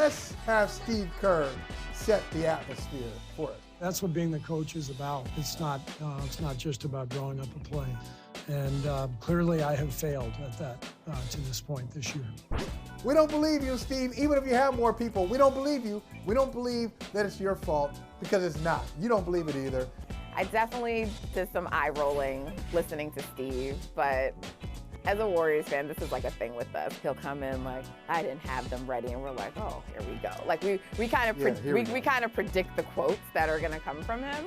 let's have Steve Kerr set the atmosphere for us. That's what being the coach is about. It's not just about drawing up a play. And clearly I have failed at that to this point this year. We don't believe you, Steve. Even if you have more people, we don't believe you. We don't believe that it's your fault because it's not. You don't believe it either. I definitely did some eye rolling listening to Steve, but as a Warriors fan, this is like a thing with us. He'll come in like, I didn't have them ready, and we're like, oh, here we go. Like we kind of predict the quotes that are gonna come from him.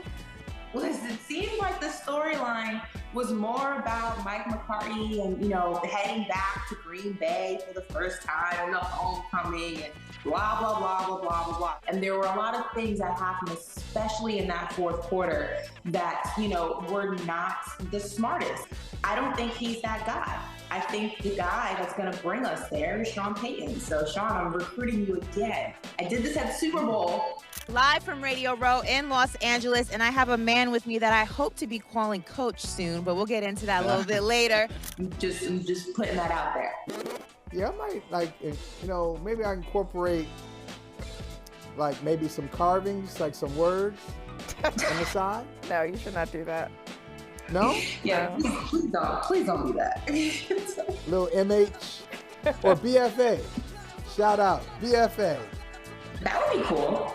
Listen, it seemed like the storyline was more about Mike McCarthy and, you know, heading back to Green Bay for the first time and the homecoming and blah, blah, blah, blah, blah, blah, blah. And there were a lot of things that happened, especially in that fourth quarter, that, you know, were not the smartest. I don't think he's that guy. I think the guy that's going to bring us there is Sean Payton. So, Sean, I'm recruiting you again. I did this at Super Bowl. Live from Radio Row in Los Angeles, and I have a man with me that I hope to be calling Coach soon, but we'll get into that a little bit later. I'm just putting that out there. Yeah, I might, like, you know, maybe I incorporate, like, maybe some carvings, like some words on the side. No, you should not do that. No? Yeah, please don't do that. Little MH or BFA. Shout out, BFA. That would be cool.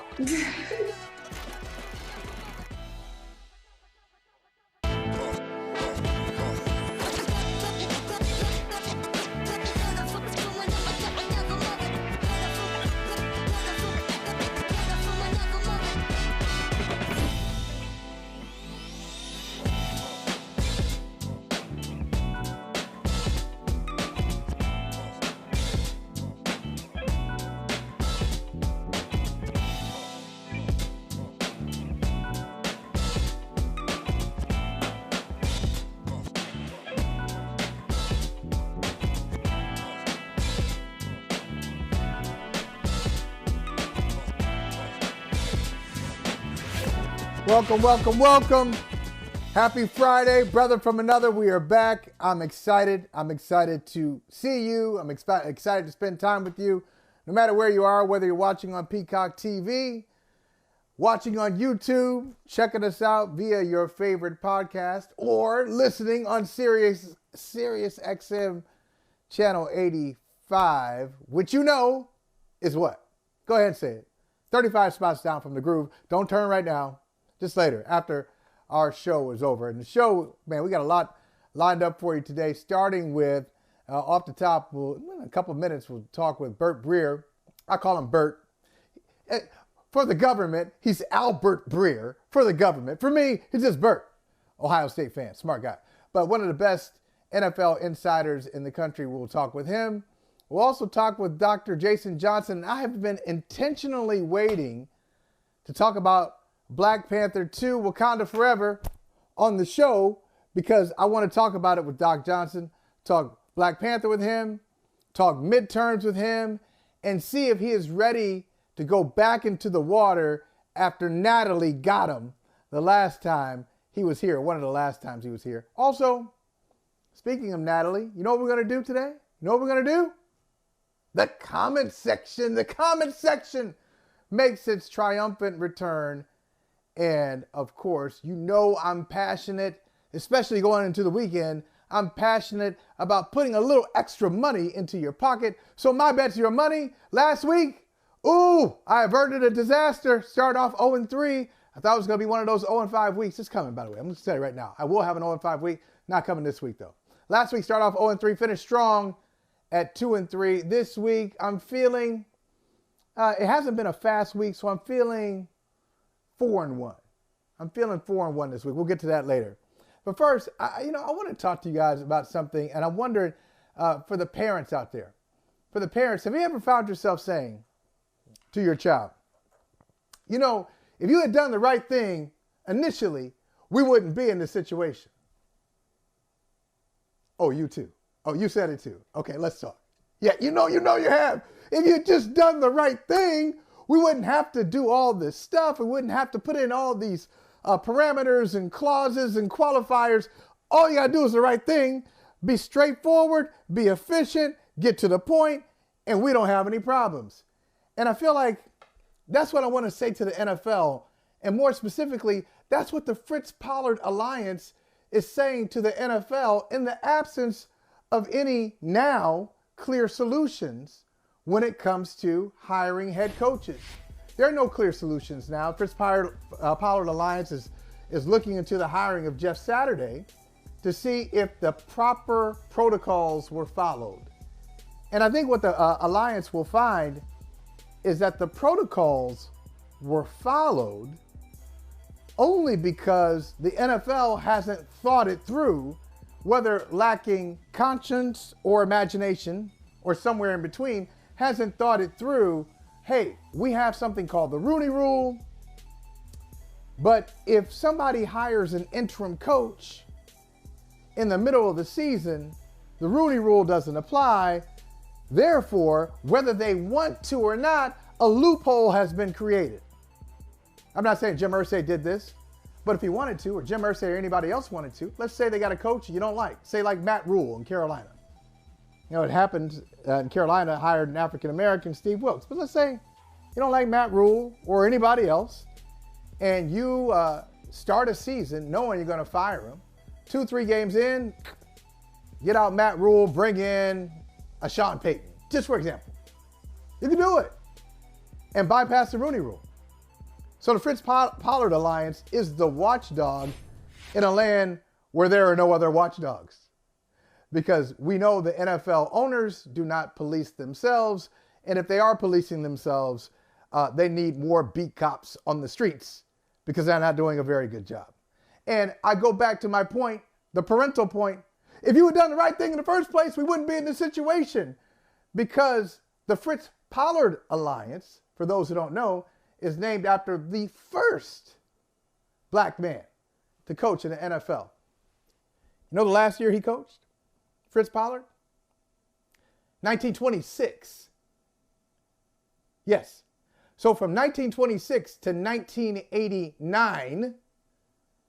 Welcome, welcome, welcome. Happy Friday, brother from another. We are back. I'm excited. I'm excited to see you. I'm excited to spend time with you. No matter where you are, whether you're watching on Peacock TV, watching on YouTube, checking us out via your favorite podcast, or listening on Sirius XM channel 85, which you know is what? Go ahead and say it. 35 spots down from the groove. Don't turn right now. Just later, after our show is over. And the show, man, we got a lot lined up for you today, starting with, off the top, in a couple of minutes, we'll talk with Albert Breer. I call him Bert. For the government, he's Albert Breer. For the government. For me, he's just Bert. Ohio State fan, smart guy. But one of the best NFL insiders in the country. We'll talk with him. We'll also talk with Dr. Jason Johnson. I have been intentionally waiting to talk about Black Panther 2, Wakanda Forever on the show because I want to talk about it with Doc Johnson, talk Black Panther with him, talk midterms with him, and see if he is ready to go back into the water after Natalie got him the last time he was here, one of the last times he was here. Also, speaking of Natalie, you know what we're going to do today? You know what we're going to do? The comment section. The comment section makes its triumphant return. And, of course, you know I'm passionate, especially going into the weekend. I'm passionate about putting a little extra money into your pocket. So my bet's your money. Last week, I averted a disaster. Started off 0-3. I thought it was going to be one of those 0-5 weeks. It's coming, by the way. I'm going to tell you right now. I will have an 0-5 week. Not coming this week, though. Last week, started off 0-3. Finished strong at 2-3. This week, I'm feeling, it hasn't been a fast week, so I'm feeling 4-1. I'm feeling 4-1 this week. We'll get to that later. But first, I want to talk to you guys about something, and I'm wondering for the parents out there. For the parents, have you ever found yourself saying to your child, you know, if you had done the right thing initially, we wouldn't be in this situation? Oh, you too. Oh, you said it too. Okay, let's talk. Yeah, you know you have. If you had just done the right thing, we wouldn't have to do all this stuff. We wouldn't have to put in all these parameters and clauses and qualifiers. All you got to do is the right thing. Be straightforward, be efficient, get to the point, and we don't have any problems. And I feel like that's what I want to say to the NFL. And more specifically, that's what the Fritz Pollard Alliance is saying to the NFL in the absence of any now clear solutions when it comes to hiring head coaches. There are no clear solutions now. Fritz Pollard Alliance is looking into the hiring of Jeff Saturday to see if the proper protocols were followed. And I think what the Alliance will find is that the protocols were followed only because the NFL hasn't thought it through, whether lacking conscience or imagination or somewhere in between, hasn't thought it through. Hey, we have something called the Rooney Rule, but if somebody hires an interim coach in the middle of the season, the Rooney Rule doesn't apply. Therefore, whether they want to or not, a loophole has been created. I'm not saying Jim Irsay did this, but if he wanted to, or Jim Irsay or anybody else wanted to, let's say they got a coach you don't like, say like Matt Rule in Carolina. You know, it happened in Carolina, hired an African-American, Steve Wilkes. But let's say you don't like Matt Rule or anybody else, and you start a season knowing you're going to fire him. 2-3 games in, get out Matt Rule, bring in a Sean Payton, just for example. You can do it and bypass the Rooney Rule. So the Fritz Pollard Alliance is the watchdog in a land where there are no other watchdogs. Because we know the NFL owners do not police themselves. And if they are policing themselves, they need more beat cops on the streets because they're not doing a very good job. And I go back to my point, the parental point. If you had done the right thing in the first place, we wouldn't be in this situation, because the Fritz Pollard Alliance, for those who don't know, is named after the first black man to coach in the NFL. You know the last year he coached? Fritz Pollard? 1926. Yes. So from 1926 to 1989,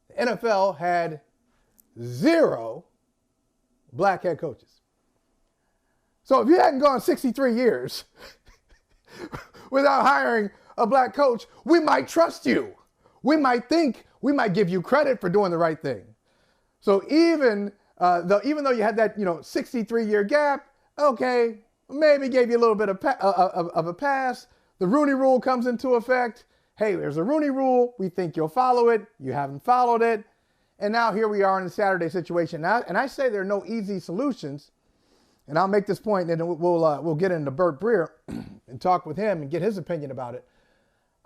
the NFL had 0 black head coaches. So if you hadn't gone 63 years without hiring a black coach, we might trust you. We might give you credit for doing the right thing. So even though you had that 63-year gap, okay, maybe gave you a little bit of a pass. The Rooney Rule comes into effect. Hey, there's a Rooney Rule. We think you'll follow it. You haven't followed it. And now here we are in the Saturday situation. Now, and I say there are no easy solutions. And I'll make this point, and then we'll get into Albert Breer and talk with him and get his opinion about it.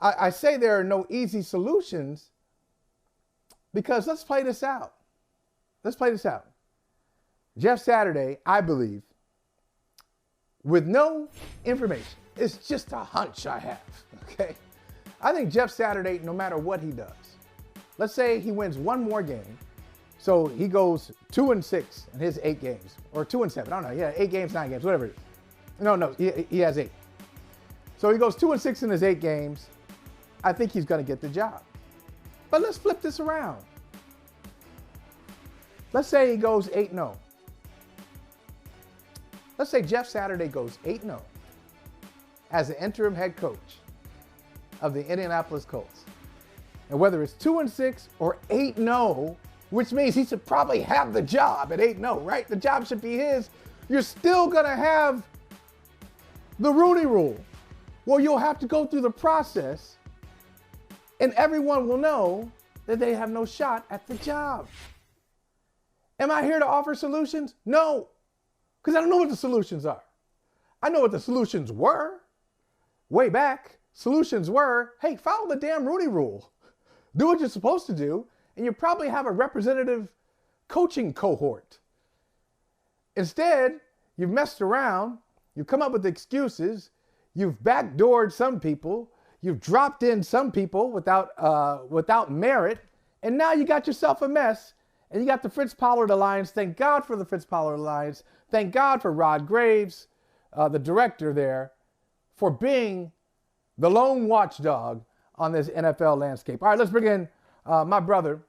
I say there are no easy solutions because let's play this out. Jeff Saturday, I believe, with no information, it's just a hunch I have, okay? I think Jeff Saturday, no matter what he does, let's say he wins one more game, so he goes 2-6 in his 8 games, or 2-7, I don't know, yeah, 8 games, 9 games, whatever it is. No, he has 8. So he goes 2-6 in his 8 games. I think he's going to get the job. But let's flip this around. Let's say he goes 8-0. Let's say Jeff Saturday goes 8-0 as the interim head coach of the Indianapolis Colts. And whether it's 2-6 or 8-0, which means he should probably have the job at 8-0, right? The job should be his. You're still going to have the Rooney Rule. Well, you'll have to go through the process, and everyone will know that they have no shot at the job. Am I here to offer solutions? No, because I don't know what the solutions are. I know what the solutions were way back. Solutions were, hey, follow the damn Rooney Rule. Do what you're supposed to do, and you probably have a representative coaching cohort. Instead, you've messed around, you've come up with excuses, you've backdoored some people, you've dropped in some people without merit, and now you got yourself a mess, and you got the Fritz Pollard Alliance. Thank God for the Fritz Pollard Alliance. Thank God for Rod Graves, the director there, for being the lone watchdog on this NFL landscape. All right, let's bring in my brother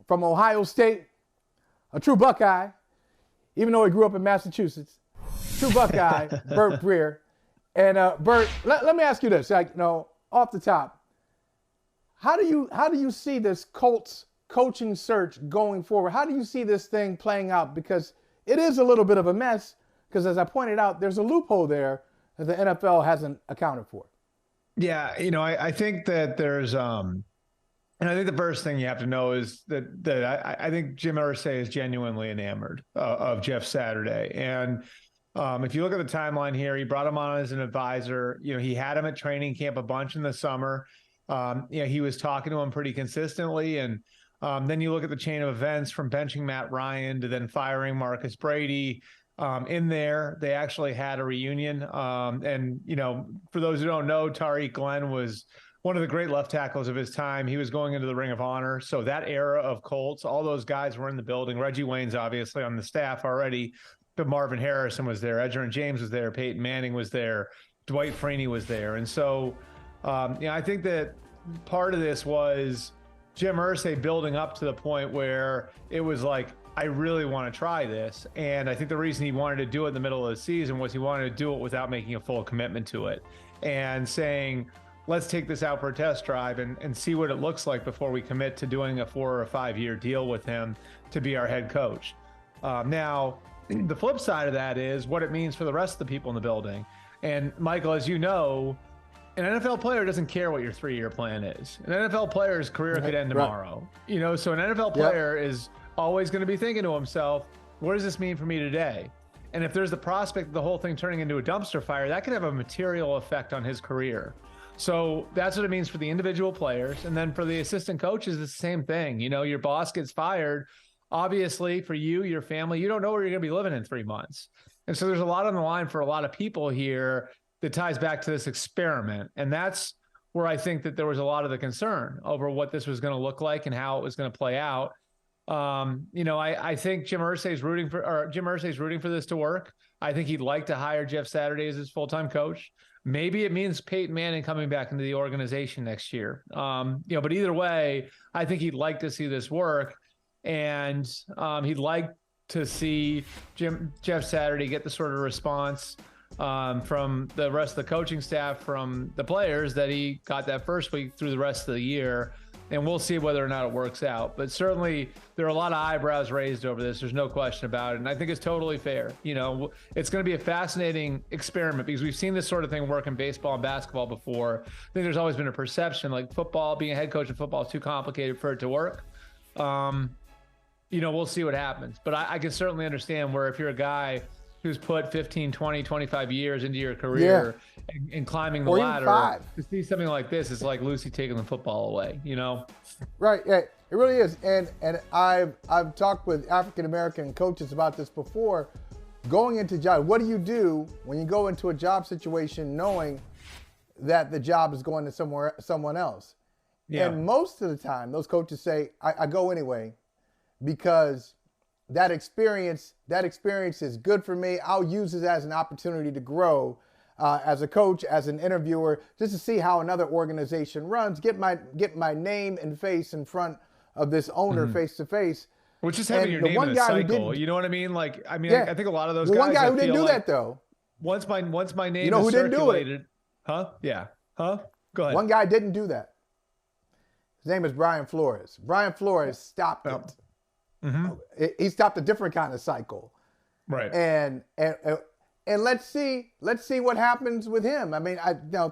from Ohio State, a true Buckeye, even though he grew up in Massachusetts. True Buckeye, Albert Breer. And Bert, let me ask you this, like, off the top, how do you see this Colts coaching search going forward? How do you see this thing playing out? Because it is a little bit of a mess. Because as I pointed out, there's a loophole there that the NFL hasn't accounted for. Yeah, I think that there's and I think the first thing you have to know is that I think Jim Irsay is genuinely enamored of Jeff Saturday. And if you look at the timeline here, he brought him on as an advisor. He had him at training camp a bunch in the summer. He was talking to him pretty consistently. And then you look at the chain of events from benching Matt Ryan to then firing Marcus Brady. In there, they actually had a reunion. And for those who don't know, Tariq Glenn was one of the great left tackles of his time. He was going into the Ring of Honor. So that era of Colts, all those guys were in the building. Reggie Wayne's obviously on the staff already, but Marvin Harrison was there. Edgerrin James was there. Peyton Manning was there. Dwight Freeney was there. And so, I think that part of this was Jim Irsay building up to the point where it was like, I really want to try this. And I think the reason he wanted to do it in the middle of the season was he wanted to do it without making a full commitment to it and saying, let's take this out for a test drive and see what it looks like before we commit to doing a 4 or 5 year deal with him to be our head coach. Now, the flip side of that is what it means for the rest of the people in the building. And Michael, as you know, an NFL player doesn't care what your 3-year plan is. An NFL player's career could end tomorrow. So an NFL player is always going to be thinking to himself, what does this mean for me today? And if there's the prospect of the whole thing turning into a dumpster fire, that could have a material effect on his career. So that's what it means for the individual players. And then for the assistant coaches, it's the same thing. Your boss gets fired. Obviously, for you, your family, you don't know where you're going to be living in 3 months. And so there's a lot on the line for a lot of people here that ties back to this experiment. And that's where I think that there was a lot of the concern over what this was going to look like and how it was going to play out. I think Jim Irsay's rooting for this to work. I think he'd like to hire Jeff Saturday as his full-time coach. Maybe it means Peyton Manning coming back into the organization next year. But either way, I think he'd like to see this work, and he'd like to see Jeff Saturday get the sort of response from the rest of the coaching staff, from the players that he got that first week through the rest of the year. And we'll see whether or not it works out. But certainly there are a lot of eyebrows raised over this. There's no question about it. And I think it's totally fair. It's going to be a fascinating experiment because we've seen this sort of thing work in baseball and basketball before. I think there's always been a perception like football, being a head coach in football is too complicated for it to work. We'll see what happens. But I can certainly understand where if you're a guy who's put 15, 20, 25 years into your career and climbing the ladder, to see something like this is like Lucy taking the football away, Right. Yeah, it really is. And I've talked with African-American coaches about this before. Going into job, what do you do when you go into a job situation knowing that the job is going to someone else? Yeah. And most of the time, those coaches say, I go anyway because that experience is good for me. I'll use it as an opportunity to grow as a coach, as an interviewer, just to see how another organization runs, get my name and face in front of this owner face to face. Which is having your name in a cycle. You know what I mean? I think a lot of those guys. One guy who didn't do that though. Once my name is circulated. Huh? Yeah. Huh? Go ahead. One guy didn't do that. His name is Brian Flores. Brian Flores stopped it. Mm-hmm. He stopped a different kind of cycle, right? And let's see what happens with him. I mean,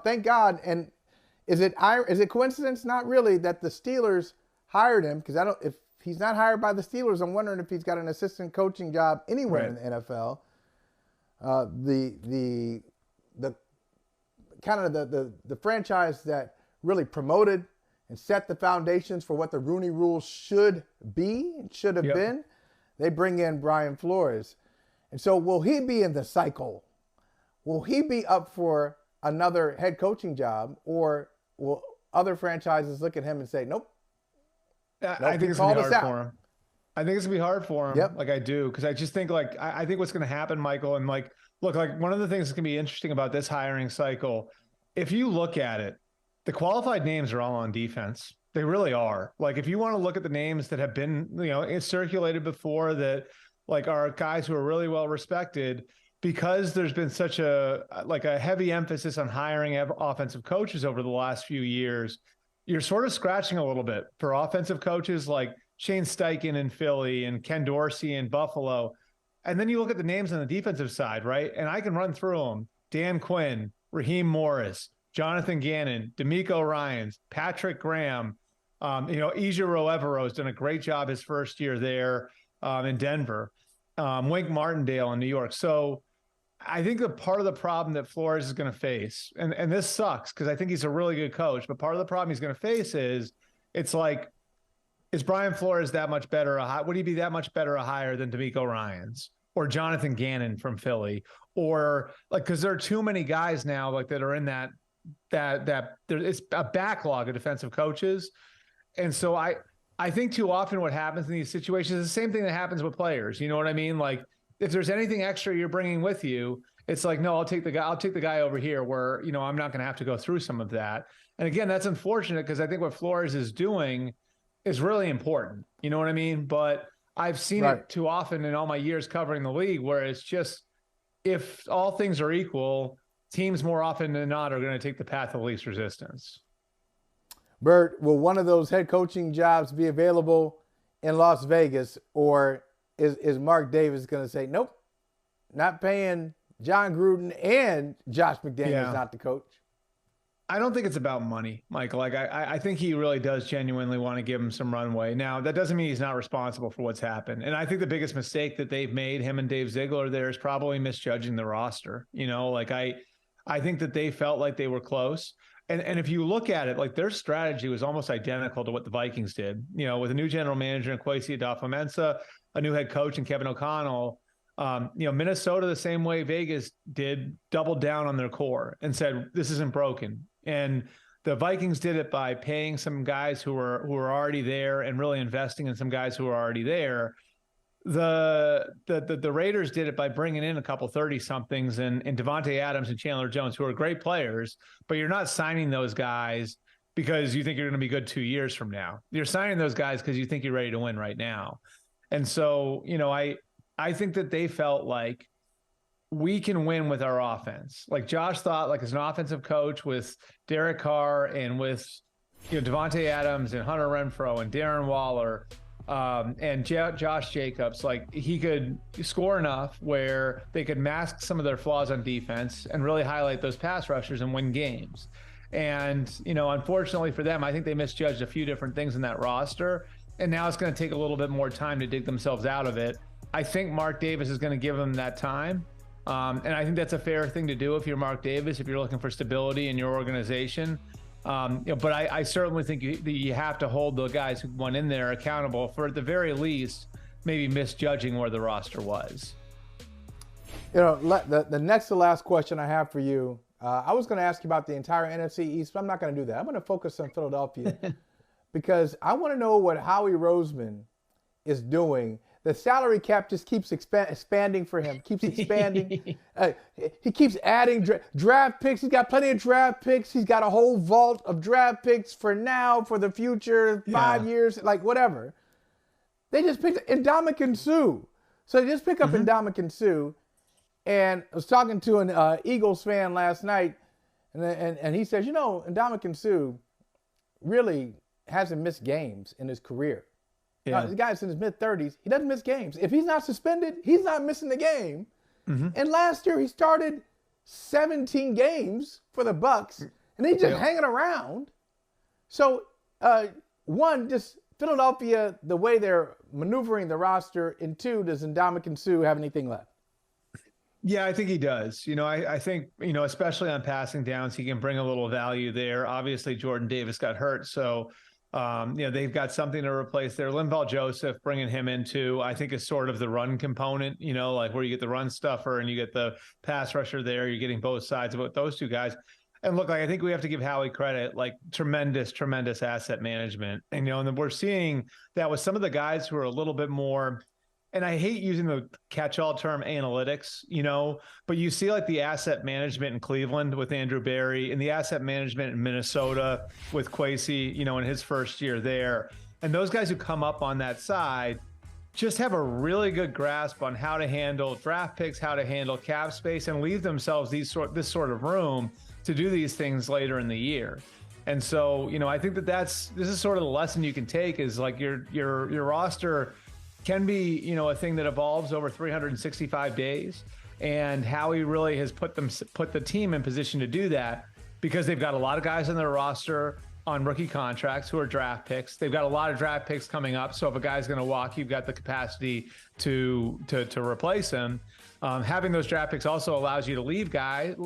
thank God. And is it coincidence? Not really that the Steelers hired him, because if he's not hired by the Steelers, I'm wondering if he's got an assistant coaching job anywhere in the NFL. The kind of the franchise that really promoted and set the foundations for what the Rooney Rule should be and should have been, they bring in Brian Flores. And so will he be in the cycle? Will he be up for another head coaching job, or will other franchises look at him and say, nope? I think it's going to be hard for him. I think it's going to be hard for him. Yep. Like I do. Because I just think I think what's going to happen, Michael, and look, one of the things that's going to be interesting about this hiring cycle, if you look at it, the qualified names are all on defense. They really are. If you want to look at the names that have been, circulated before that, are guys who are really well respected, because there's been such a heavy emphasis on hiring offensive coaches over the last few years, you're sort of scratching a little bit for offensive coaches like Shane Steichen in Philly and Ken Dorsey in Buffalo. And then you look at the names on the defensive side, right? And I can run through them. Dan Quinn, Raheem Morris, Jonathan Gannon, D'Amico Ryans, Patrick Graham, Ija Roevero has done a great job his first year there in Denver, Wink Martindale in New York. So I think the part of the problem that Flores is going to face, and this sucks because I think he's a really good coach, but part of the problem he's going to face is it's like, is Brian Flores that much better? Would he be that much better a hire than D'Amico Ryans or Jonathan Gannon from Philly? Or like, because there are too many guys now like that are in that it's a backlog of defensive coaches. And so I think too often what happens in these situations is the same thing that happens with players. You know what I mean? Like if there's anything extra you're bringing with you, it's like, no, I'll take the guy over here where, I'm not going to have to go through some of that. And again, that's unfortunate because I think what Flores is doing is really important. You know what I mean? But I've seen it too often in all my years covering the league where it's just, if all things are equal, teams more often than not are going to take the path of least resistance. Bert, will one of those head coaching jobs be available in Las Vegas, or is Mark Davis going to say, nope, not paying John Gruden and Josh McDaniels not the coach? I don't think it's about money, Michael. Like I think he really does genuinely want to give him some runway. Now, that doesn't mean he's not responsible for what's happened. And I think the biggest mistake that they've made, him and Dave Ziegler, there is probably misjudging the roster. I think that they felt like they were close. And if you look at it, like their strategy was almost identical to what the Vikings did, with a new general manager in Kwesi Adofo-Mensah, a new head coach in Kevin O'Connell. Minnesota, the same way Vegas did, doubled down on their core and said, this isn't broken. And the Vikings did it by paying some guys who were already there and really investing in some guys who were already there. The Raiders did it by bringing in a couple 30-somethings and Devontae Adams and Chandler Jones, who are great players, but you're not signing those guys because you think you're going to be good 2 years from now. You're signing those guys because you think you're ready to win right now. And so, I think that they felt like we can win with our offense. Like Josh thought, like as an offensive coach with Derek Carr and with Devontae Adams and Hunter Renfrow and Darren Waller and Josh Jacobs, like he could score enough where they could mask some of their flaws on defense and really highlight those pass rushers and win games. And, unfortunately for them, I think they misjudged a few different things in that roster. And now it's going to take a little bit more time to dig themselves out of it. I think Mark Davis is going to give them that time. And I think that's a fair thing to do if you're Mark Davis, if you're looking for stability in your organization. But I certainly think you have to hold the guys who went in there accountable for, at the very least, maybe misjudging where the roster was. The next to last question I have for you, I was going to ask you about the entire NFC East, but I'm not going to do that. I'm going to focus on Philadelphia because I want to know what Howie Roseman is doing. The salary cap just keeps expanding for him, keeps expanding. He keeps adding draft picks. He's got plenty of draft picks. He's got a whole vault of draft picks for now, for the future, 5 years, like whatever. They just picked Ndamukong Suh. So they just pick up Ndamukong Suh. And I was talking to an Eagles fan last night, and he says, Ndamukong Suh really hasn't missed games in his career. Yeah. The guy's in his mid-30s. He doesn't miss games. If he's not suspended, he's not missing the game. And last year he started 17 games for the Bucs, and he's just hanging around. So, one, just Philadelphia, the way they're maneuvering the roster, and two, does Ndamukong Suh have anything left? Yeah, I think he does. I think, especially on passing downs, he can bring a little value there. Obviously, Jordan Davis got hurt, so they've got something to replace there. Linval Joseph, bringing him into, I think, is sort of the run component, like where you get the run stuffer and you get the pass rusher there. You're getting both sides of those two guys. And look, I think we have to give Howie credit, like tremendous asset management. And, and we're seeing that with some of the guys who are a little bit more, and I hate using the catch-all term analytics, but you see like the asset management in Cleveland with Andrew Berry and the asset management in Minnesota with Kwesi, in his first year there. And those guys who come up on that side just have a really good grasp on how to handle draft picks, how to handle cap space, and leave themselves this sort of room to do these things later in the year. And so, I think this is sort of the lesson you can take, is like your roster can be, a thing that evolves over 365 days. And Howie really has put the team in position to do that, because they've got a lot of guys on their roster on rookie contracts who are draft picks. They've got a lot of draft picks coming up. So if a guy's going to walk, you've got the capacity to replace him. Having those draft picks also allows you to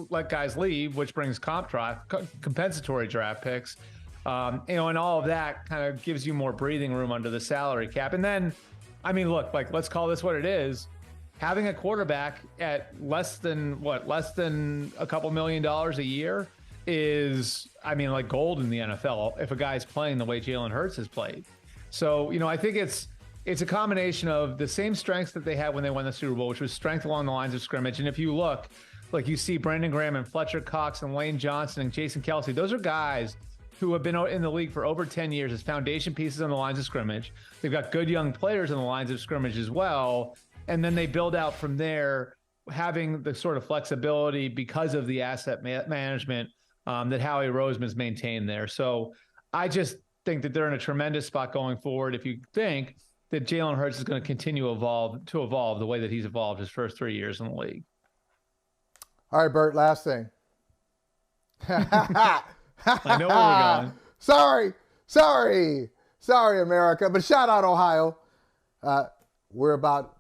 let guys leave, which brings compensatory draft picks. And all of that kind of gives you more breathing room under the salary cap. And then, look, let's call this what it is. Having a quarterback at less than a couple $1 million a year is, like gold in the NFL if a guy's playing the way Jalen Hurts has played. So, I think it's a combination of the same strengths that they had when they won the Super Bowl, which was strength along the lines of scrimmage. And if you look, you see Brandon Graham and Fletcher Cox and Lane Johnson and Jason Kelsey, those are guys who have been in the league for over 10 years as foundation pieces on the lines of scrimmage. They've got good young players on the lines of scrimmage as well. And then they build out from there, having the sort of flexibility because of the asset management that Howie Roseman's maintained there. So I just think that they're in a tremendous spot going forward. If you think that Jalen Hurts is going to continue to evolve the way that he's evolved his first 3 years in the league. All right, Bert, last thing. I know where we're going. Sorry, America. But shout out, Ohio. We're about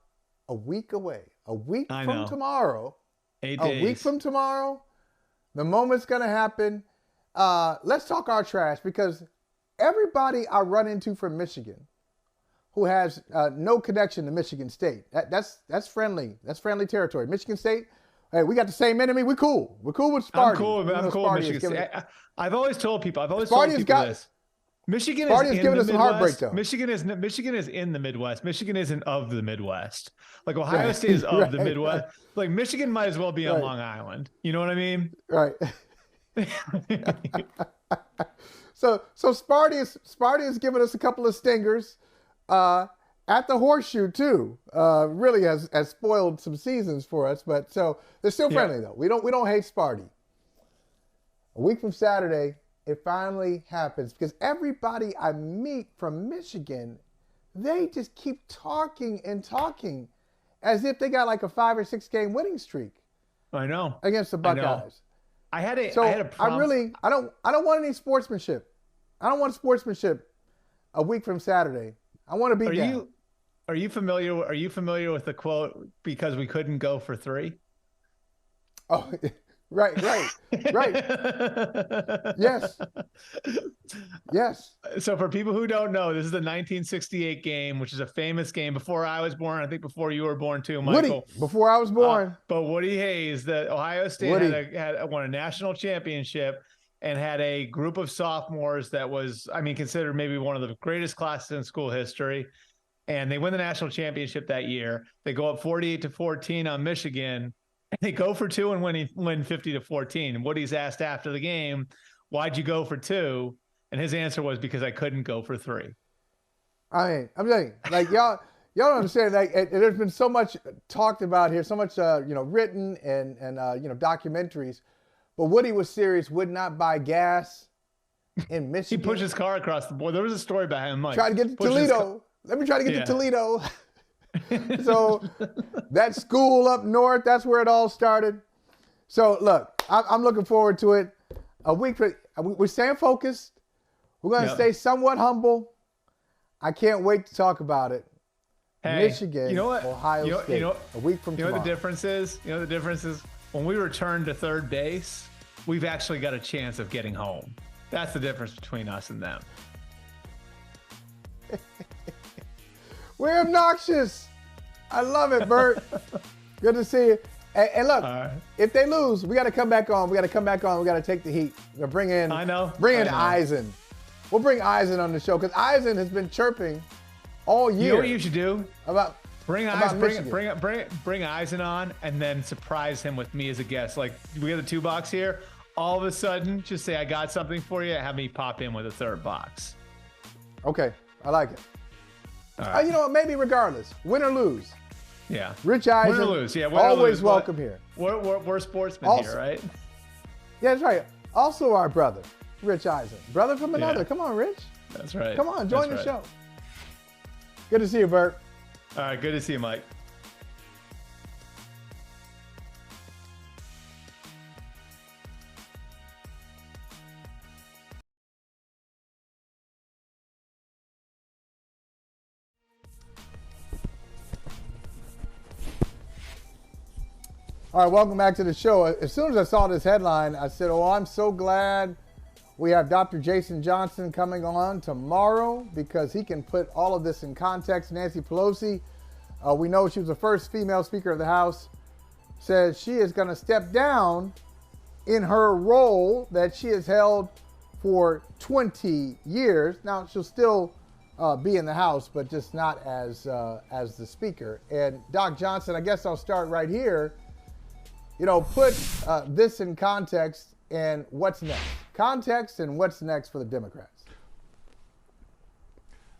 a week away. A week from tomorrow. 8 days. A week from tomorrow. The moment's going to happen. Let's talk our trash, because everybody I run into from Michigan who has no connection to Michigan State, that's friendly. That's friendly territory. Michigan State, hey, we got the same enemy. We're cool. We're cool with Sparty. I'm cool with Michigan State. I've always told people this. Michigan is in giving the us some heartbreak, though. Michigan is in the Midwest. Michigan isn't of the Midwest. Ohio State is of the Midwest. Michigan might as well be on Long Island. You know what I mean? Right. So Sparty is giving us a couple of stingers at the Horseshoe too. Really has spoiled some seasons for us, but so they're still friendly though. We don't hate Sparty. A week from Saturday, it finally happens, because everybody I meet from Michigan, they just keep talking and talking as if they got a 5 or 6 game winning streak. I know. Against the Buckeyes. I had a I don't want any sportsmanship. I don't want sportsmanship a week from Saturday. I want to be down. Are you familiar with the quote, because we couldn't go for 3? Oh, right. Yes. So for people who don't know, this is the 1968 game, which is a famous game before I was born. I think before you were born too, Michael. Woody, before I was born. But Woody Hayes, the Ohio State had won a national championship and had a group of sophomores that was, considered maybe one of the greatest classes in school history. And they win the national championship that year. They go up 48-14 on Michigan. They go for 2 and win 50-14. And Woody's asked after the game, "Why'd you go for 2?" And his answer was, "Because I couldn't go for 3." I'm saying, y'all don't understand. There's been so much talked about here, so much written and documentaries. But Woody was serious. Would not buy gas in Michigan. He pushed his car across the board. There was a story behind him. Try to get to Toledo. Let me try to get to Toledo. So that school up north, that's where it all started. So look, I'm looking forward to it. We're staying focused. We're going to stay somewhat humble. I can't wait to talk about it. Hey, Michigan, you know what? Ohio State, a week from tomorrow. You know what the difference is? When we return to third base, we've actually got a chance of getting home. That's the difference between us and them. We're obnoxious. I love it, Bert. Good to see you. And look, if they lose, we got to come back on. We got to take the heat. We'll bring in Eisen. We'll bring Eisen on the show, because Eisen has been chirping all year. You know what you should do? Bring Michigan. Eisen on, and then surprise him with me as a guest. We have the 2 box here. All of a sudden, just say, "I got something for you." Have me pop in with a 3rd box. Okay, I like it. right. You know what? Maybe regardless, win or lose. Yeah. Rich Eisen, win or lose. Yeah, always welcome here. We're sportsmen here, right? Yeah, that's right. Also our brother, Rich Eisen. Brother from another. Yeah. Come on, Rich. That's right. Come on, join the show. Good to see you, Bert. All right, good to see you, Mike. All right, welcome back to the show. As soon as I saw this headline, I said, oh, I'm so glad we have Dr. Jason Johnson coming on tomorrow because he can put all of this in context. Nancy Pelosi, we know she was the first female Speaker of the House, says she is going to step down in her role that she has held for 20 years. Now, she'll still be in the House, but just not as the Speaker. And Doc Johnson, I guess I'll start right here. You know, put this in context and what's next. Context and what's next for the Democrats.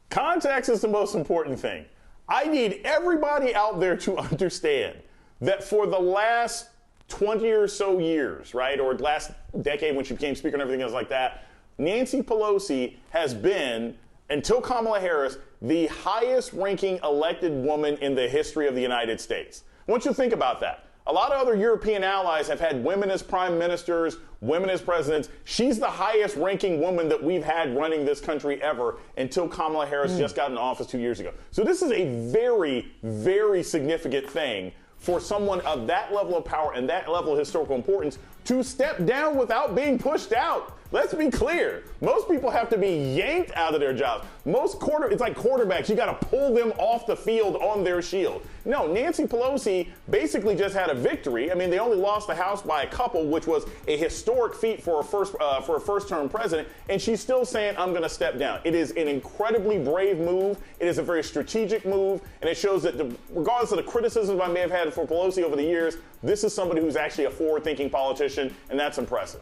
Context is the most important thing. I need everybody out there to understand that for the last 20 or so years, right, or last decade when she became Speaker and everything else like that, Nancy Pelosi has been, until Kamala Harris, the highest ranking elected woman in the history of the United States. I want you to think about that. A lot of other European allies have had women as prime ministers, women as presidents. She's the highest ranking woman that we've had running this country ever until Kamala Harris just got in office 2 years ago. So this is a very, very significant thing for someone of that level of power and that level of historical importance to step down without being pushed out. Let's be clear. Most people have to be yanked out of their jobs. It's like quarterbacks. You got to pull them off the field on their shield. No, Nancy Pelosi basically just had a victory. I mean, they only lost the House by a couple, which was a historic feat for a first-term president. And she's still saying, I'm going to step down. It is an incredibly brave move. It is a very strategic move. And it shows that regardless of the criticisms I may have had for Pelosi over the years, this is somebody who's actually a forward-thinking politician, and that's impressive.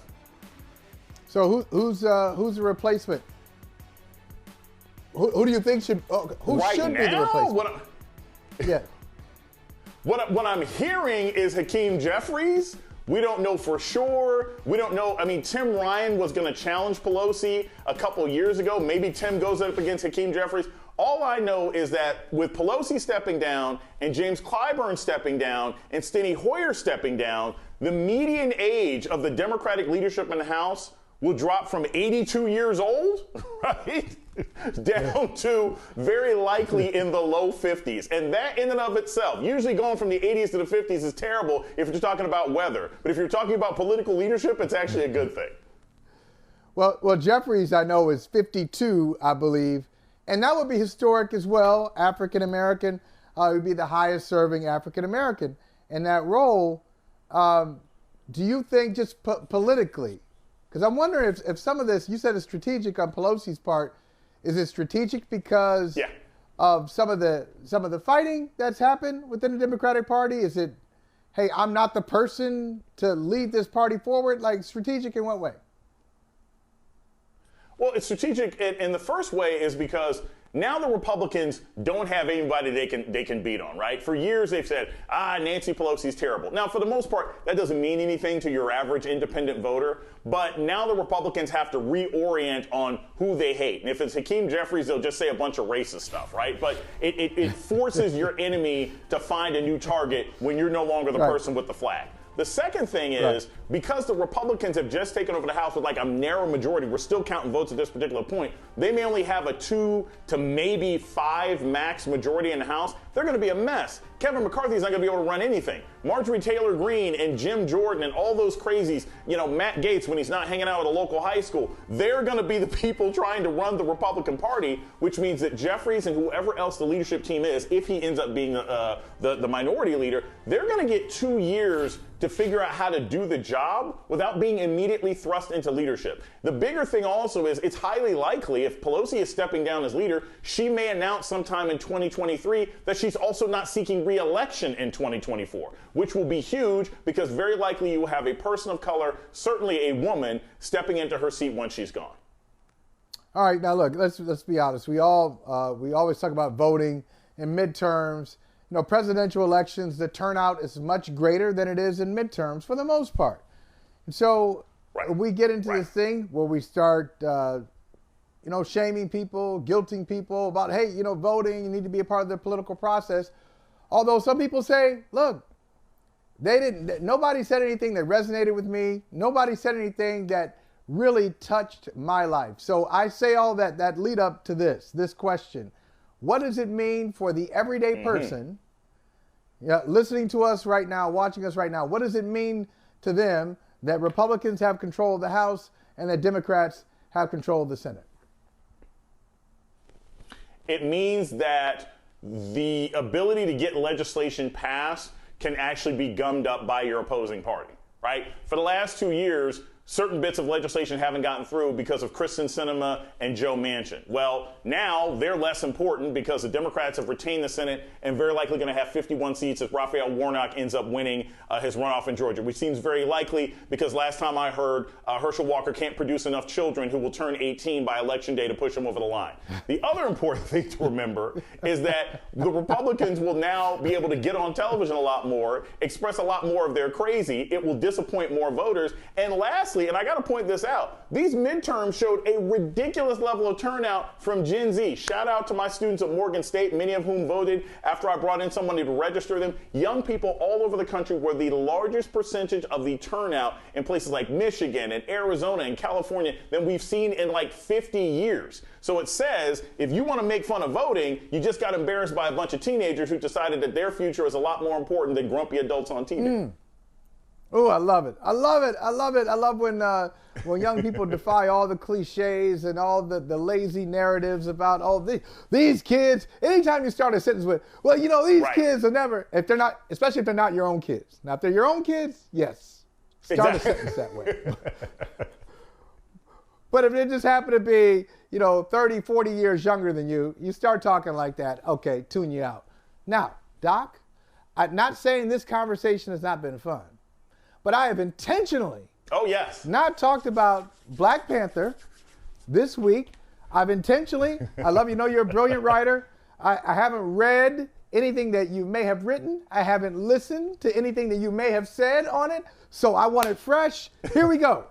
So who's the replacement? Who do you think should right should now, be the replacement? What I'm hearing is Hakeem Jeffries. We don't know for sure. We don't know. I mean, Tim Ryan was going to challenge Pelosi a couple years ago. Maybe Tim goes up against Hakeem Jeffries. All I know is that with Pelosi stepping down and James Clyburn stepping down and Steny Hoyer stepping down, the median age of the Democratic leadership in the House will drop from 82 years old, right, down to very likely in the low 50s. And that in and of itself, usually going from the 80s to the 50s is terrible if you're talking about weather. But if you're talking about political leadership, it's actually a good thing. Well, Jeffries, I know, is 52, I believe. And that would be historic as well. African-American would be the highest serving African-American in that role. Do you think just politically, because I'm wondering if some of this, you said it's strategic on Pelosi's part. Is it strategic because of some of the fighting that's happened within the Democratic Party? Is it, hey, I'm not the person to lead this party forward? Like, strategic in what way? Well, it's strategic in the first way is because now the Republicans don't have anybody they can beat on, right? For years they've said, Nancy Pelosi's terrible. Now, for the most part, that doesn't mean anything to your average independent voter. But now the Republicans have to reorient on who they hate. And if it's Hakeem Jeffries, they'll just say a bunch of racist stuff, right? But it forces your enemy to find a new target when you're no longer the person with the flag. The second thing is, because the Republicans have just taken over the House with like a narrow majority, we're still counting votes at this particular point, they may only have a 2 to maybe 5 max majority in the House. They're going to be a mess. Kevin McCarthy's not going to be able to run anything. Marjorie Taylor Greene and Jim Jordan and all those crazies, Matt Gaetz when he's not hanging out at a local high school, they're going to be the people trying to run the Republican Party, which means that Jeffries and whoever else the leadership team is, if he ends up being the minority leader, they're going to get 2 years to figure out how to do the job without being immediately thrust into leadership. The bigger thing also is it's highly likely if Pelosi is stepping down as leader, she may announce sometime in 2023 that she's also not seeking re-election in 2024, which will be huge because very likely you will have a person of color, certainly a woman, stepping into her seat once she's gone. All right, now look, let's be honest. We always talk about voting in midterms. You know, presidential elections, the turnout is much greater than it is in midterms for the most part. And so we get into this thing where we start, shaming people, guilting people about, hey, voting, you need to be a part of the political process. Although some people say, look, nobody said anything that resonated with me. Nobody said anything that really touched my life. So I say all that lead up to this question. What does it mean for the everyday person listening to us right now, watching us right now? What does it mean to them that Republicans have control of the House and that Democrats have control of the Senate? It means that the ability to get legislation passed can actually be gummed up by your opposing party, right? For the last 2 years, certain bits of legislation haven't gotten through because of Kristen Sinema and Joe Manchin. Well, now they're less important because the Democrats have retained the Senate and very likely going to have 51 seats if Raphael Warnock ends up winning his runoff in Georgia, which seems very likely because last time I heard Herschel Walker can't produce enough children who will turn 18 by Election Day to push him over the line. The other important thing to remember is that the Republicans will now be able to get on television a lot more, express a lot more of their crazy. It will disappoint more voters. And lastly, and I got to point this out, these midterms showed a ridiculous level of turnout from Gen Z. Shout out to my students at Morgan State, many of whom voted after I brought in somebody to register them. Young people all over the country were the largest percentage of the turnout in places like Michigan and Arizona and California than we've seen in like 50 years. So it says if you want to make fun of voting, you just got embarrassed by a bunch of teenagers who decided that their future is a lot more important than grumpy adults on TV. Oh, I love it. I love it. I love it. I love when young people defy all the cliches and all the lazy narratives about, these kids. Anytime you start a sentence with, these kids are never, if they're not, especially if they're not your own kids. Now, if they're your own kids, yes, start a sentence that way. But if they just happen to be, 30, 40 years younger than you, you start talking like that, okay, tune you out. Now, Doc, I'm not saying this conversation has not been fun. But I have intentionally not talked about Black Panther this week. I've intentionally, I love you're a brilliant writer. I haven't read anything that you may have written. I haven't listened to anything that you may have said on it. So I want it fresh. Here we go.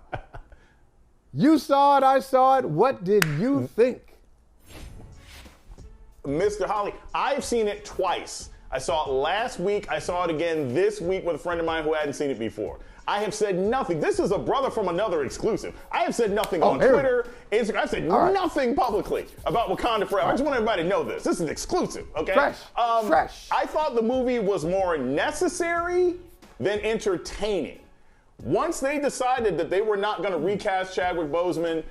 You saw it, I saw it. What did you think? Mr. Holley, I've seen it twice. I saw it last week. I saw it again this week with a friend of mine who hadn't seen it before. I have said nothing. This is a brother from another exclusive. I have said nothing on Twitter, Instagram. I've said nothing publicly about Wakanda Forever. I just want everybody to know this. This is an exclusive, okay? Fresh. I thought the movie was more necessary than entertaining. Once they decided that they were not going to recast Chadwick Boseman,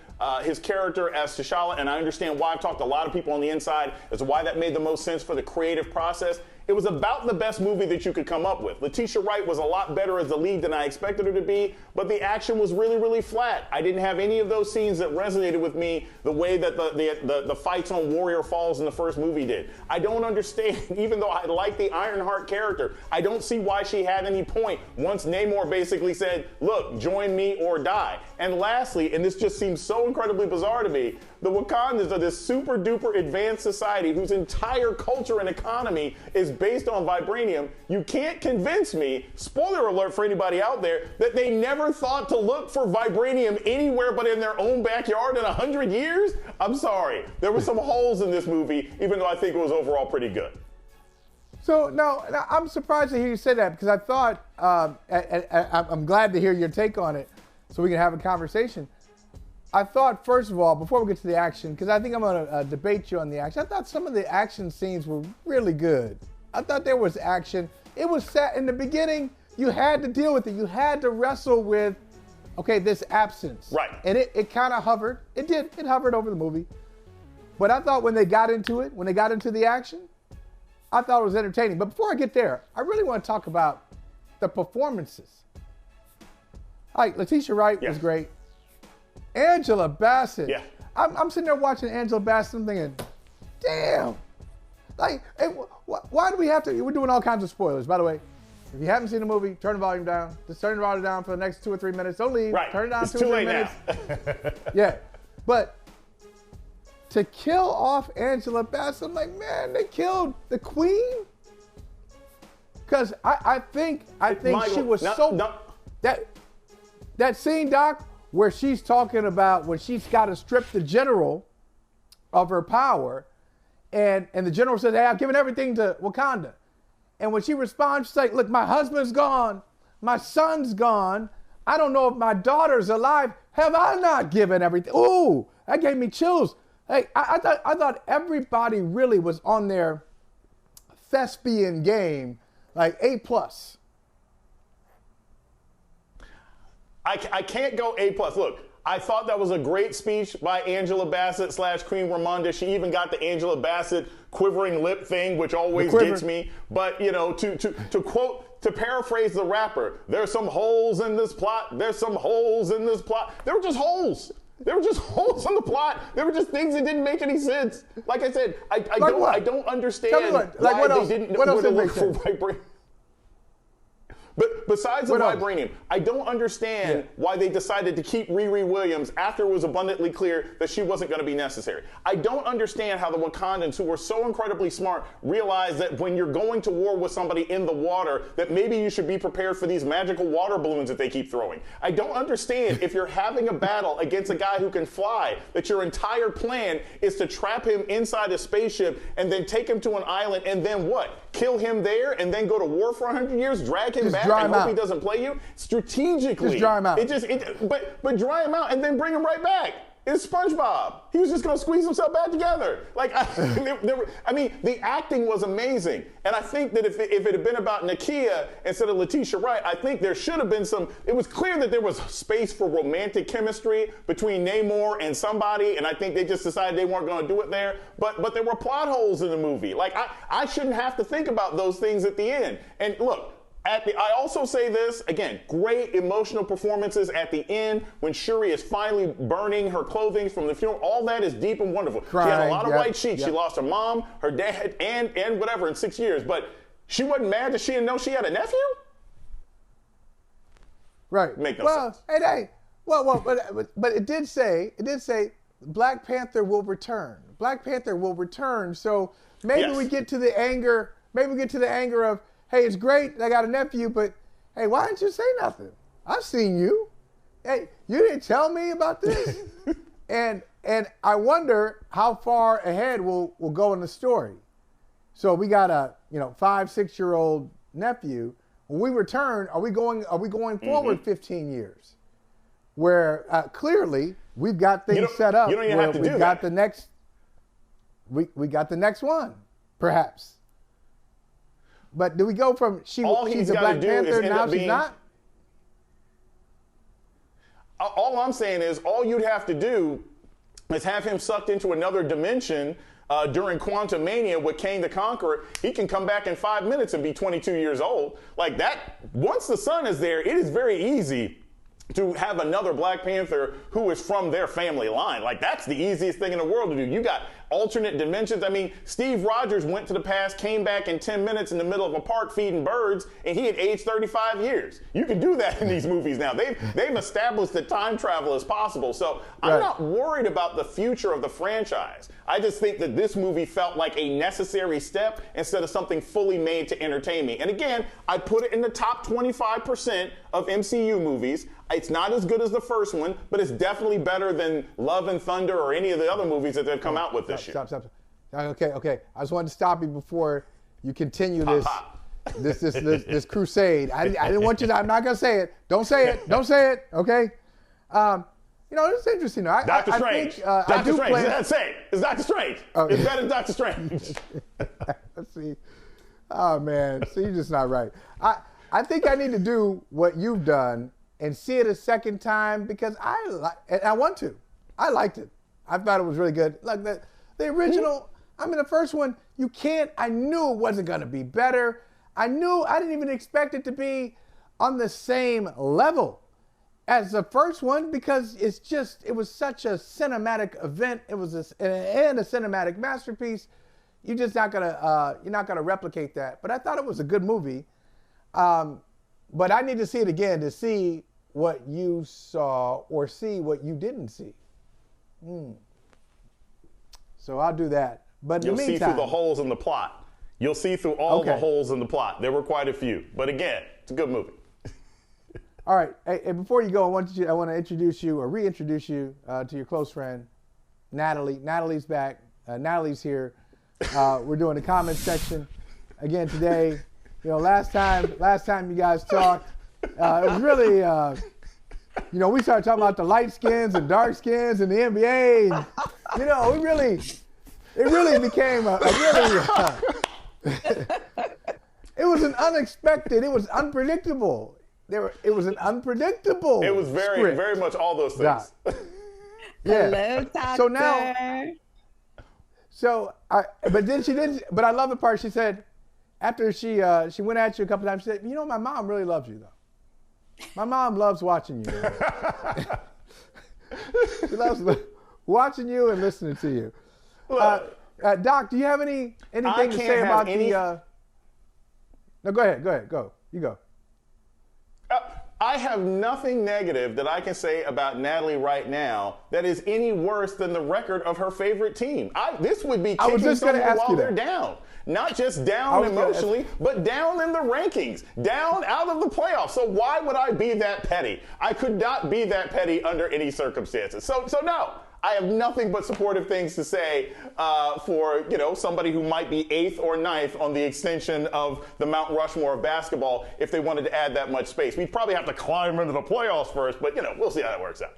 his character as T'Challa, and I understand why. I've talked to a lot of people on the inside as to why that made the most sense for the creative process. It was about the best movie that you could come up with. Letitia Wright was a lot better as the lead than I expected her to be, but the action was really, really flat. I didn't have any of those scenes that resonated with me the way that the fights on Warrior Falls in the first movie did. I don't understand, even though I like the Ironheart character, I don't see why she had any point once Namor basically said, look, join me or die. And lastly, and this just seems so incredibly bizarre to me, the Wakandans are this super duper advanced society whose entire culture and economy is based on vibranium. You can't convince me, spoiler alert for anybody out there, that they never thought to look for vibranium anywhere but in their own backyard in 100 years? I'm sorry. There were some holes in this movie, even though I think it was overall pretty good. So, no, I'm surprised to hear you say that because I thought, I'm glad to hear your take on it so we can have a conversation. I thought, first of all, before we get to the action, because I think I'm going to debate you on the action, I thought some of the action scenes were really good. I thought there was action. It was set in the beginning. You had to deal with it. You had to wrestle with, okay, this absence. Right. And it kind of hovered. It did. It hovered over the movie. But I thought when they got into it, when they got into the action, I thought it was entertaining. But before I get there, I really want to talk about the performances. Like, Letitia Wright was great. Angela Bassett. Yeah. I'm sitting there watching Angela Bassett. I'm thinking, damn. Like, hey, why do we have to? We're doing all kinds of spoilers. By the way, if you haven't seen the movie, turn the volume down. Just turn the volume down for the next 2 or 3 minutes. Don't leave. Right. Turn it down it's 2 or 3 minutes. Now. Yeah. But to kill off Angela Bassett. I'm like, man, they killed the queen? Because I think Michael, she was no. That scene, Doc, where she's talking about when she's got to strip the general of her power, and the general says, hey, I've given everything to Wakanda. And when she responds, she's like, look, my husband's gone, my son's gone, I don't know if my daughter's alive. Have I not given everything? Ooh, that gave me chills. Hey, I thought everybody really was on their thespian game, like A+. I can't go A+. Look, I thought that was a great speech by Angela Bassett / Queen Ramonda. She even got the Angela Bassett quivering lip thing, which always gets me. But, you know, to paraphrase the rapper, there's some holes in this plot. There's some holes in this plot. They were just holes. There were just holes in the plot. There were just things that didn't make any sense. Like I said, I don't understand why they didn't know where to look for vibranium. But besides the vibranium, I don't understand why they decided to keep Riri Williams after it was abundantly clear that she wasn't going to be necessary. I don't understand how the Wakandans, who were so incredibly smart, realized that when you're going to war with somebody in the water, that maybe you should be prepared for these magical water balloons that they keep throwing. I don't understand if you're having a battle against a guy who can fly, that your entire plan is to trap him inside a spaceship and then take him to an island and then what? Kill him there and then go to war for 100 years, drag him back and hope he doesn't play you? Strategically. Just dry him out. But dry him out and then bring him right back. It's SpongeBob. He was just going to squeeze himself back together. Like, I mean, the acting was amazing. And I think that if it had been about Nakia instead of Letitia Wright, I think there should have been it was clear that there was space for romantic chemistry between Namor and somebody, and I think they just decided they weren't going to do it there. But there were plot holes in the movie. Like, I shouldn't have to think about those things at the end. And look, I also say this, again, great emotional performances at the end when Shuri is finally burning her clothing from the funeral. All that is deep and wonderful. Crying, she had a lot of white sheets. She lost her mom, her dad, and whatever in 6 years. But she wasn't mad that she didn't know she had a nephew? Right. Make no sense. But it did say Black Panther will return. Black Panther will return. So maybe we get to the anger. Maybe we get to the anger of, hey, it's great, I got a nephew, but hey, why didn't you say nothing? I've seen you. Hey, you didn't tell me about this. and I wonder how far ahead we'll go in the story. So we got a 5-6-year-old nephew. When we return, are we going forward 15 years? Where clearly we've got things set up. You don't even have to do that. We got the next one, perhaps. But do we go from she's a Black Panther, now she's not? All I'm saying is all you'd have to do is have him sucked into another dimension during Quantum Mania with Kang the Conqueror. He can come back in 5 minutes and be 22 years old. Like that, once the sun is there, it is very easy to have another Black Panther who is from their family line. Like, that's the easiest thing in the world to do. You got alternate dimensions. I mean, Steve Rogers went to the past, came back in 10 minutes in the middle of a park feeding birds, and he had aged 35 years. You can do that in these movies now. They've established that time travel is possible. So I'm not worried about the future of the franchise. I just think that this movie felt like a necessary step instead of something fully made to entertain me. And again, I put it in the top 25% of MCU movies. It's not as good as the first one, but it's definitely better than Love and Thunder or any of the other movies that they've come out with this year. Stop. Okay. I just wanted to stop you before you continue this crusade. I didn't want you to. I'm not gonna say it. Don't say it. Okay. It's interesting. Doctor Strange. Think, Doctor Strange. That's it. It's Doctor Strange. Okay. It's better than Doctor Strange. Let's see. Oh man. See, you're just not right. I think I need to do what you've done and see it a second time because I want to. I liked it. I thought it was really good. Like the original, the first one, I knew it wasn't going to be better. I didn't even expect it to be on the same level as the first one because it was such a cinematic event. It was a cinematic masterpiece. You're not gonna replicate that. But I thought it was a good movie. But I need to see it again to see what you saw or see what you didn't see. So I'll do that. But in You'll the see meantime, through the holes in the plot. You'll see through all the holes in the plot. There were quite a few. But again, it's a good movie. All right. Hey, before you go, I want to introduce you or reintroduce you to your close friend, Natalie. Natalie's back. Natalie's here. We're doing the comment section again today. You know, last time you guys talked, it was really, you know, we started talking about the light skins and dark skins in the NBA. And, you know, it really became a really, it was an unexpected, it was unpredictable. It was an unpredictable. It was script. very much all those things. Yeah. Hello, doctor. So now, but then she didn't. But I love the part she said after she went at you a couple times. She said, "You know, my mom really loves you, though. My mom loves watching you. She loves watching you and listening to you." Doc, do you have anything to say about the? No, go ahead. You go. I have nothing negative that I can say about Natalie right now that is any worse than the record of her favorite team. This would be kicking someone while they're down. Not just down emotionally, but down in the rankings, down out of the playoffs. So why would I be that petty? I could not be that petty under any circumstances. So no. I have nothing but supportive things to say for, you know, somebody who might be 8th or 9th on the extension of the Mount Rushmore of basketball if they wanted to add that much space. We'd probably have to climb into the playoffs first, but, you know, we'll see how that works out.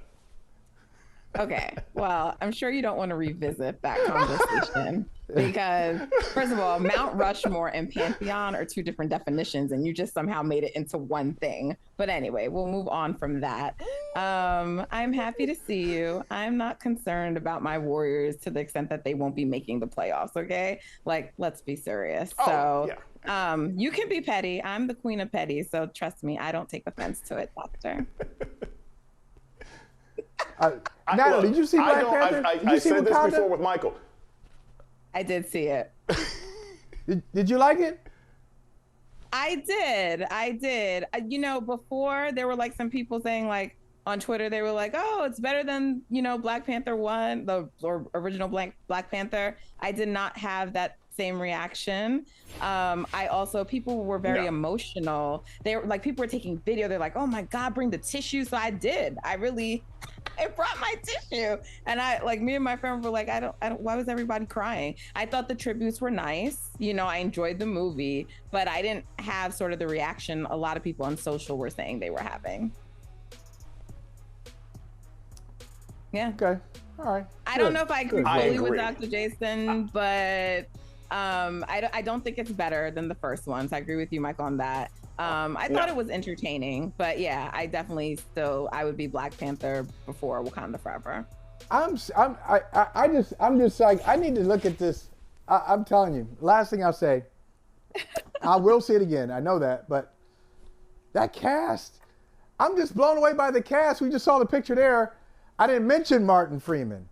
Okay, well, I'm sure you don't want to revisit that conversation because, first of all, Mount Rushmore and Pantheon are two different definitions, and you just somehow made it into one thing. But anyway, we'll move on from that. I'm happy to see you. I'm not concerned about my Warriors to the extent that they won't be making the playoffs, okay? Like, let's be serious. You can be petty. I'm the queen of petty, so trust me, I don't take offense to it, doctor. Natalie, did you see Black Panther? I said this before with Michael. I did see it. Did you like it? I did. You know, before there were like some people saying like on Twitter, they were like, oh, it's better than, you know, Black Panther 1, the original Black Panther. I did not have that same reaction. People were very emotional. They were like, people were taking video. They're like, oh my God, bring the tissue. So I did. I brought my tissue. And me and my friend were like, I don't, why was everybody crying? I thought the tributes were nice. You know, I enjoyed the movie, but I didn't have sort of the reaction a lot of people on social were saying they were having. Yeah. Okay. All right. I don't know if I agree fully with Dr. Jason, but I don't think it's better than the first one. So I agree with you, Mike, on that. I thought it was entertaining, but yeah, I definitely I would be Black Panther before Wakanda Forever. I'm just like, I need to look at this. I'm telling you, last thing I'll say, I will see it again. I know that, but that cast, I'm just blown away by the cast. We just saw the picture there. I didn't mention Martin Freeman.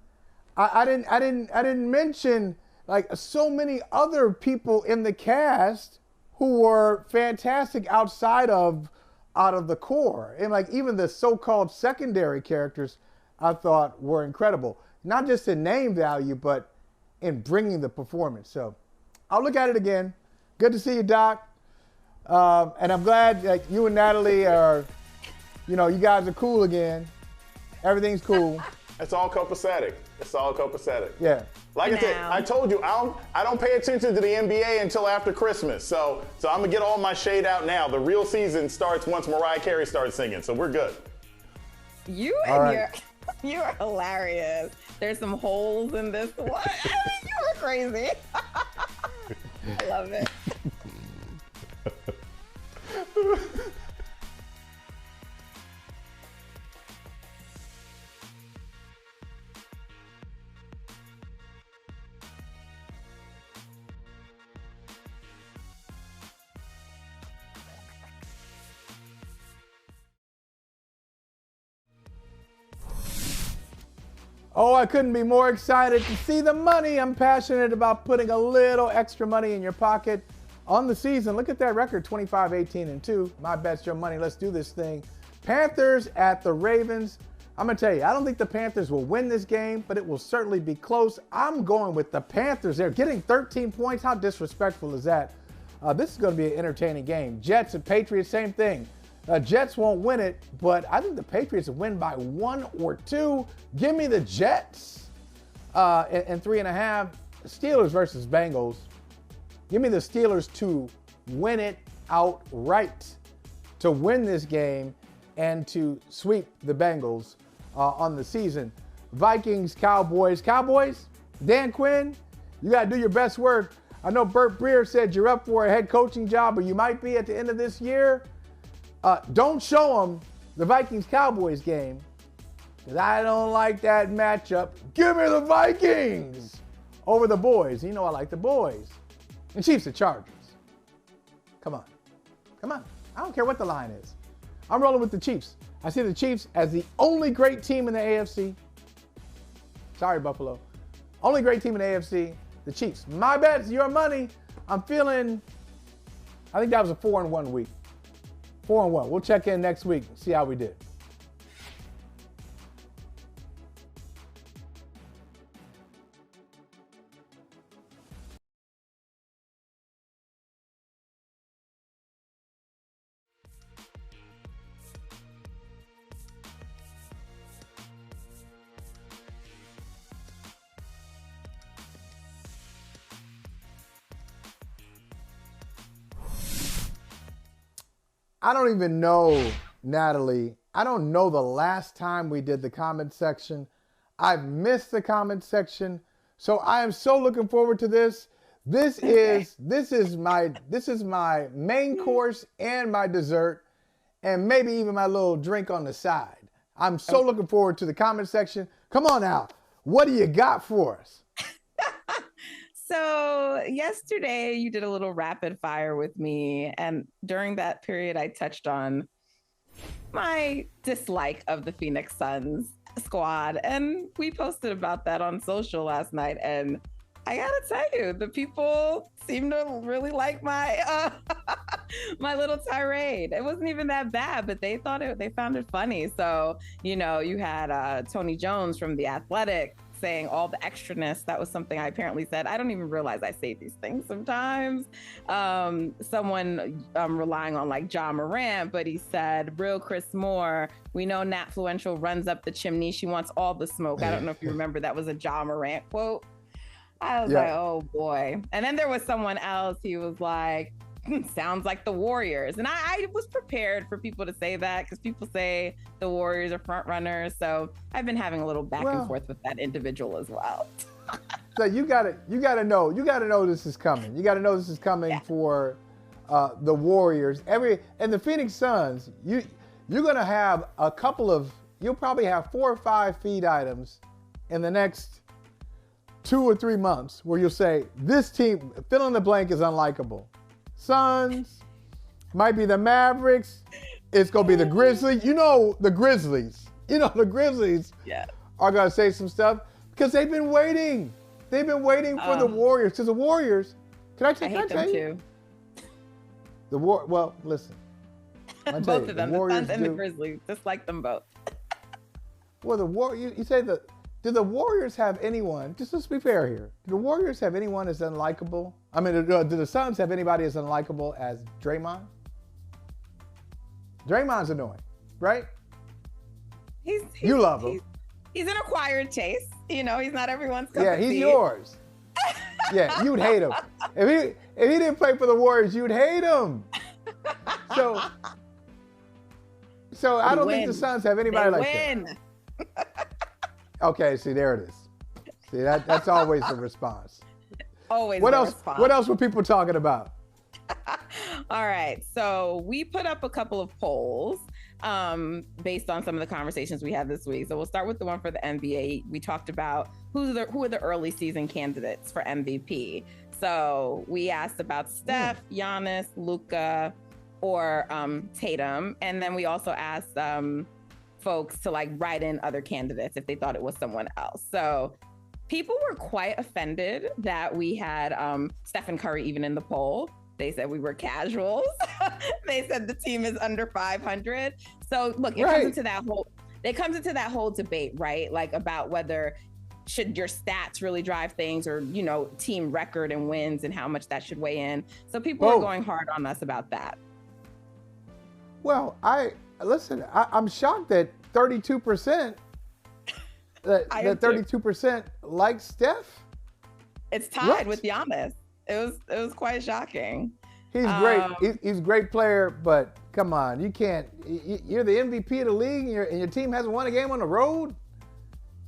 I didn't mention like so many other people in the cast who were fantastic outside of the core. And like even the so-called secondary characters I thought were incredible. Not just in name value, but in bringing the performance. So I'll look at it again. Good to see you, Doc. And I'm glad like you and Natalie are, you know, you guys are cool again. Everything's cool. It's all copacetic. Yeah. Like I said, I told you, I don't pay attention to the NBA until after Christmas. So I'm going to get all my shade out now. The real season starts once Mariah Carey starts singing, so we're good. You are hilarious. There's some holes in this one. You were crazy. I love it. Oh, I couldn't be more excited to see the money. I'm passionate about putting a little extra money in your pocket on the season. Look at that record, 25-18-2. My bet's your money. Let's do this thing. Panthers at the Ravens. I'm going to tell you, I don't think the Panthers will win this game, but it will certainly be close. I'm going with the Panthers. They're getting 13 points. How disrespectful is that? This is going to be an entertaining game. Jets and Patriots, same thing. Jets won't win it, but I think the Patriots will win by 1 or 2. Give me the Jets and 3.5. Steelers versus Bengals. Give me the Steelers to win it outright, to win this game and to sweep the Bengals on the season. Vikings, Cowboys. Cowboys, Dan Quinn, you got to do your best work. I know Albert Breer said you're up for a head coaching job, or you might be at the end of this year. Don't show them the Vikings-Cowboys game, because I don't like that matchup. Give me the Vikings over the boys. You know I like the boys. And Chiefs and Chargers. Come on. Come on. I don't care what the line is. I'm rolling with the Chiefs. I see the Chiefs as the only great team in the AFC. Sorry, Buffalo. Only great team in the AFC, the Chiefs. My bets, your money. I think that was a 4-1 week. 4-1. We'll check in next week, see how we did. I don't even know, Natalie. I don't know the last time we did the comment section. I've missed the comment section. So I am so looking forward to this. This is my main course and my dessert, and maybe even my little drink on the side. I'm so looking forward to the comment section. Come on now. What do you got for us? So yesterday you did a little rapid fire with me, and during that period I touched on my dislike of the Phoenix Suns squad, and we posted about that on social last night, and I gotta tell you, the people seem to really like my my little tirade. It wasn't even that bad, but they found it funny. So, you know, you had Tony Jones from The Athletic saying all the extraness. That was something I apparently said. I don't even realize I say these things sometimes. Someone relying on like John Morant, but he said, real Chris Moore, we know Natfluential runs up the chimney. She wants all the smoke. I don't know if you remember, that was a John Morant quote. I was like, oh boy. And then there was someone else. He was like, sounds like the Warriors. And I was prepared for people to say that, because people say the Warriors are front runners. So I've been having a little back and forth with that individual as well. So you gotta know this is coming. You gotta know this is coming for the Warriors. And the Phoenix Suns, you're gonna have you'll probably have 4 or 5 feed items in the next 2 or 3 months where you'll say, this team, fill in the blank, is unlikable. Suns, might be the Mavericks, it's going to be the Grizzlies. You know the Grizzlies are going to say some stuff because they've been waiting. They've been waiting for the Warriors. Because the Warriors, I hate them too. Well, listen. Both of them, the Suns and the Grizzlies, just like them both. Well, you say do the Warriors have anyone, just let's be fair here, do the Warriors have anyone as unlikable? I mean, do the Suns have anybody as unlikable as Draymond? Draymond's annoying, right? You love him. He's an acquired taste. You know, he's not everyone's cup of tea. Yeah, he's yours. Yeah, you'd hate him. If he didn't play for the Warriors, you'd hate him. So I don't think the Suns have anybody like that. Okay, see, there it is. See, that's always the response. Always what the else? response. What else were people talking about? All right, so we put up a couple of polls based on some of the conversations we had this week. So we'll start with the one for the NBA. We talked about who are the early season candidates for MVP. So we asked about Steph, Giannis, Luka, or Tatum, and then we also asked folks to like write in other candidates if they thought it was someone else. So people were quite offended that we had Stephen Curry even in the poll. They said we were casuals. They said the team is under 500. So look, it comes into that it comes into that whole debate, right? Like about whether should your stats really drive things, or, you know, team record and wins and how much that should weigh in. So people are going hard on us about that. Well, I'm shocked that 32% that 32% like Steph. It's tied with Giannis. It was quite shocking. He's great. He's a great player, but come on, you can't. You're the MVP of the league, and your team hasn't won a game on the road.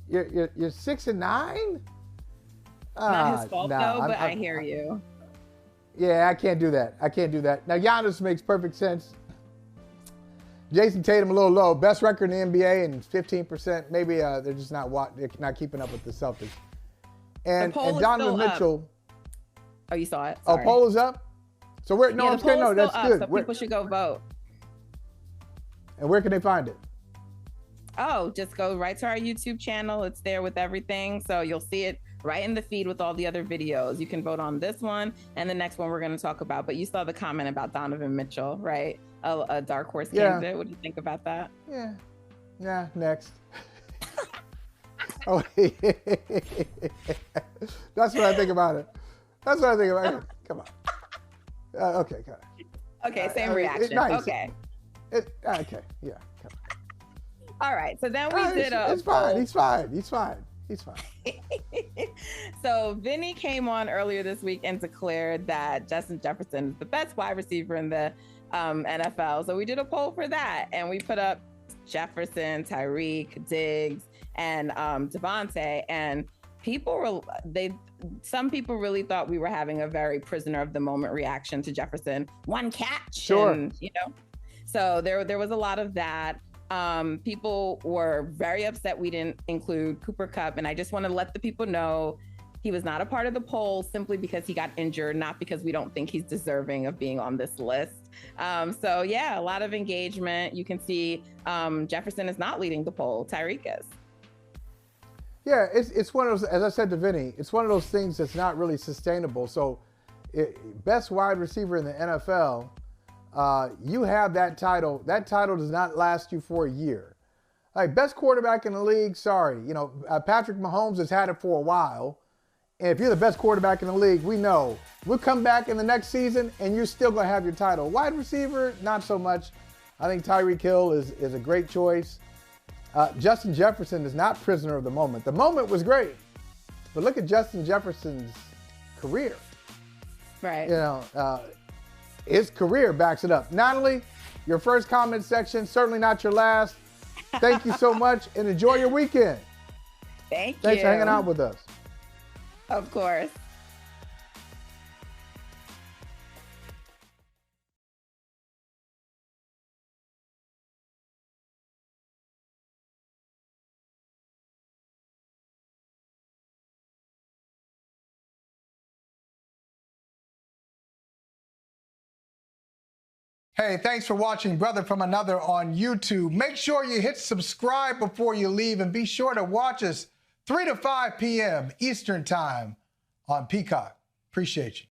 You're 6-9. Not his fault though, but I hear you. Yeah, I can't do that. Now Giannis makes perfect sense. Jason Tatum a little low, best record in the NBA and 15%. Maybe they're just not keeping up with the Celtics. And Donovan Mitchell. Oh, you saw it? Sorry. Oh, poll is up. So we're that's good. So people should go vote. And where can they find it? Oh, just go right to our YouTube channel. It's there with everything. So you'll see it right in the feed with all the other videos. You can vote on this one and the next one we're going to talk about. But you saw the comment about Donovan Mitchell, right? A dark horse candidate. What do you think about that? Yeah, next. That's what I think about it. Come on. Okay, got it. Okay, same reaction. Nice. Okay. Okay, yeah. Come on. All right, so then we did a It's fine. He's fine. So Vinny came on earlier this week and declared that Justin Jefferson is the best wide receiver in the NFL. So we did a poll for that, and we put up Jefferson, Tyreek, Diggs, and Devontae, and some people really thought we were having a very prisoner of the moment reaction to Jefferson. One catch, sure. And, you know, so there was a lot of that. People were very upset we didn't include Cooper Kupp, and I just want to let the people know he was not a part of the poll simply because he got injured, not because we don't think he's deserving of being on this list. So yeah, a lot of engagement. You can see Jefferson is not leading the poll. Tyreek is. Yeah, it's one of those, as I said to Vinny, it's one of those things that's not really sustainable. So best wide receiver in the NFL, you have that title. That title does not last you for a year. Like, best quarterback in the league, sorry. You know, Patrick Mahomes has had it for a while. And if you're the best quarterback in the league, we know. We'll come back in the next season, and you're still going to have your title. Wide receiver, not so much. I think Tyreek Hill is a great choice. Justin Jefferson is not prisoner of the moment. The moment was great. But look at Justin Jefferson's career. Right. You know, his career backs it up. Natalie, your first comment section, certainly not your last. Thank you so much, and enjoy your weekend. Thanks for hanging out with us. Of course. Hey, thanks for watching Brother from Another on YouTube. Make sure you hit subscribe before you leave, and be sure to watch us 3 to 5 p.m. Eastern Time on Peacock. Appreciate you.